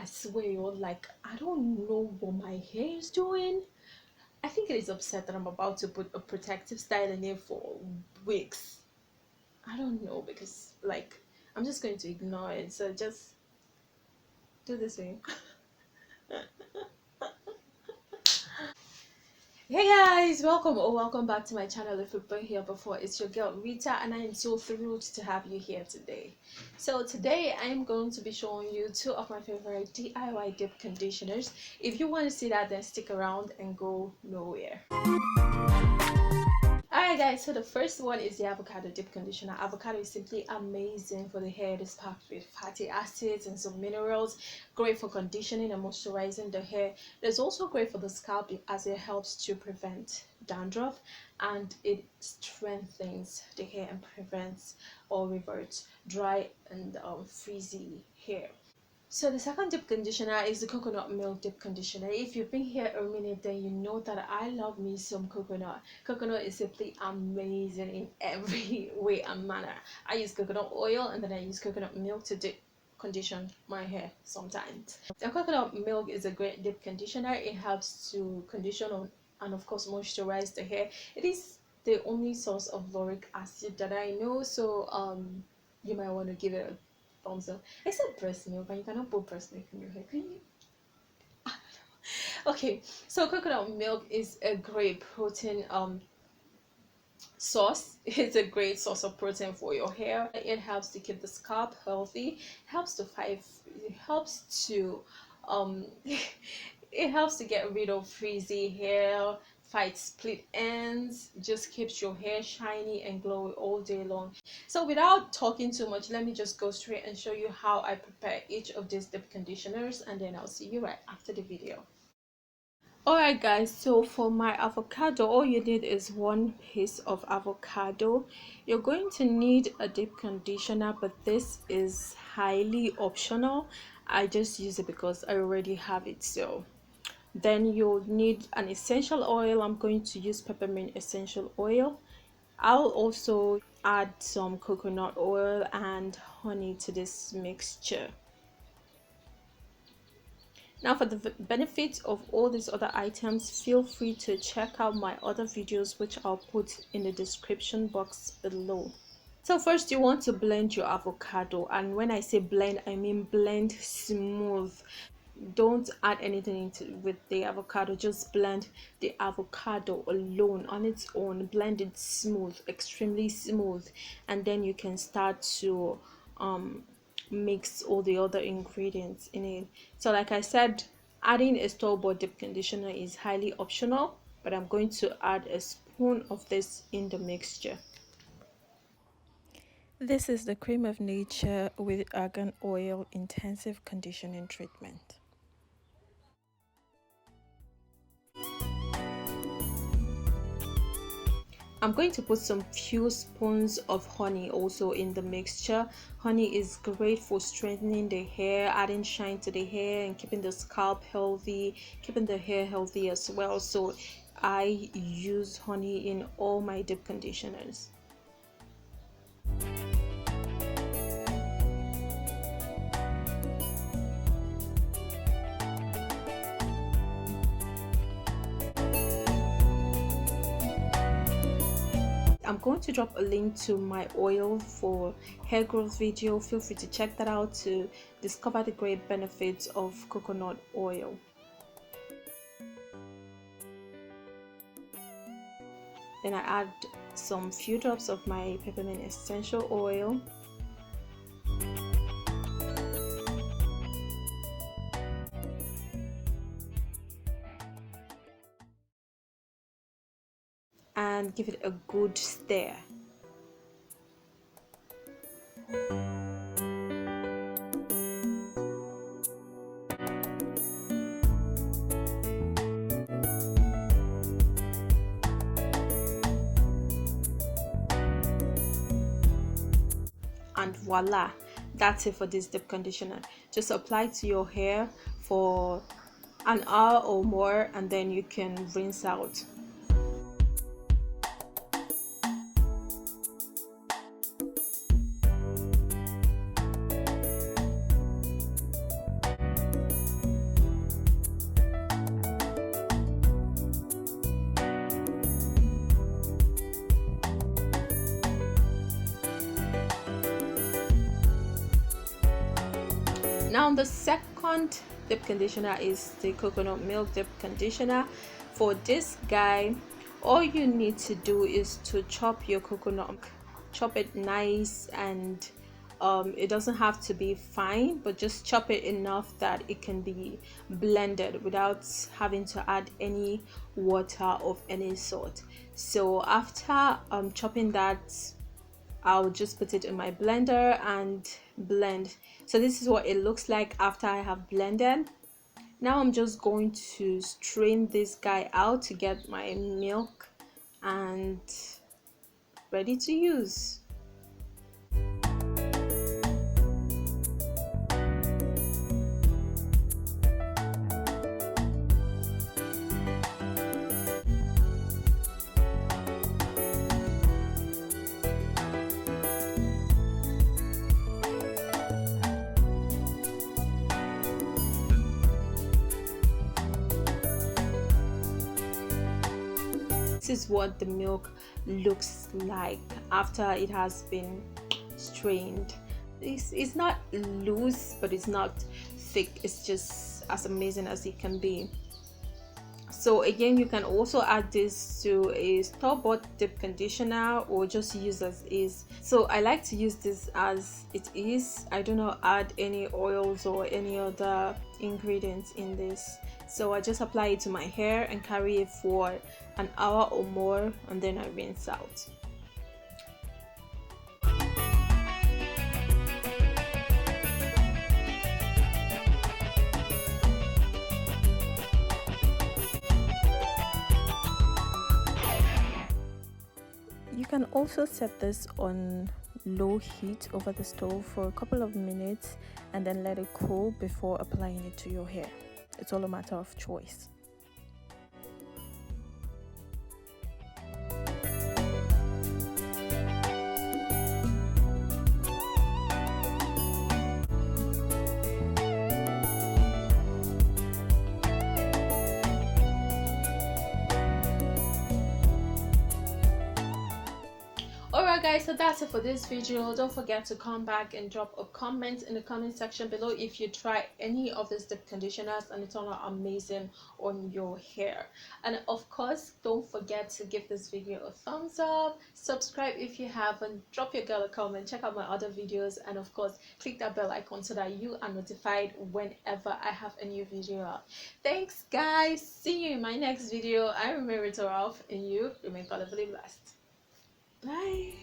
swear, like, I don't know what my hair is doing. I think it is upset that I'm about to put a protective style in it for weeks. I don't know, because like I'm just going to ignore it. So just do the same. Hey guys, welcome or welcome back to my channel. If you've been here before, it's your girl Rita, and I am so thrilled to have you here today. So today I am going to be showing you two of my favorite DIY deep conditioners. If you want to see that, then stick around and go nowhere. Alright guys, so the first one is the avocado deep conditioner. Avocado is simply amazing for the hair. It is packed with fatty acids and some minerals, great for conditioning and moisturizing the hair. It's also great for the scalp as it helps to prevent dandruff, and it strengthens the hair and prevents or reverts dry and frizzy hair. So the second deep conditioner is the coconut milk deep conditioner. If you've been here a minute, then you know that I love me some coconut. Coconut is simply amazing in every way and manner. I use coconut oil and then I use coconut milk to deep condition my hair sometimes. The coconut milk is a great deep conditioner. It helps to condition and of course moisturize the hair. It is the only source of lauric acid that I know, so you might want to give it a thumbs up. Except breast milk, and you cannot put breast milk in your hair, can you? Okay, so coconut milk is a great protein source. It's a great source of protein for your hair. It helps to keep the scalp healthy, helps to fight, it helps to it helps to get rid of frizzy hair, fight split ends, just keeps your hair shiny and glowy all day long. So without talking too much, let me just go straight and show you how I prepare each of these deep conditioners, and then I'll see you right after the video. Alright guys, so for my avocado, all you need is one piece of avocado. You're going to need a deep conditioner, but this is highly optional. I just use it because I already have it. So then you'll need an essential oil. I'm going to use peppermint essential oil. I'll also add some coconut oil and honey to this mixture. Now, for the benefit of all these other items, feel free to check out my other videos, which I'll put in the description box below. So first, you want to blend your avocado, and when I say blend, I mean blend smooth. Don't add anything into with the avocado, just blend the avocado alone on its own. Blend it smooth, extremely smooth, and then you can start to mix all the other ingredients in it. So like I said, adding a store-bought deep conditioner is highly optional, but I'm going to add a spoon of this in the mixture. This is the cream of nature with argan oil intensive conditioning treatment. I'm going to put some few spoons of honey also in the mixture. Honey is great for strengthening the hair, adding shine to the hair, and keeping the scalp healthy, keeping the hair healthy as well. So I use honey in all my deep conditioners. I'm going to drop a link to my oil for hair growth video. Feel free to check that out to discover the great benefits of coconut oil. Then I add some few drops of my peppermint essential oil. And give it a good stir. And voila, that's it for this deep conditioner. Just apply to your hair for an hour or more, and then you can rinse out. Now the second deep conditioner is the coconut milk deep conditioner. For this guy, all you need to do is to chop your coconut, chop it nice, and it doesn't have to be fine, but just chop it enough that it can be blended without having to add any water of any sort. So after chopping that, I'll just put it in my blender and blend. So this is what it looks like after I have blended. Now I'm just going to strain this guy out to get my milk and ready to use. This is what the milk looks like after it has been strained. It's not loose, but it's not thick. It's just as amazing as it can be. So again, you can also add this to a store-bought deep conditioner or just use as is. So I like to use this as it is. I do not add any oils or any other ingredients in this. So I just apply it to my hair and carry it for an hour or more, and then I rinse out. You can also set this on low heat over the stove for a couple of minutes and then let it cool before applying it to your hair. It's all a matter of choice. Alright guys, so that's it for this video. Don't forget to come back and drop a comment in the comment section below if you try any of these deep conditioners and it turned out amazing on your hair. And of course, don't forget to give this video a thumbs up, subscribe if you haven't, drop your girl a comment, check out my other videos, and of course click that bell icon so that you are notified whenever I have a new video up. Thanks guys, see you in my next video. I remain Rita, and you remain colorfully blessed. Bye.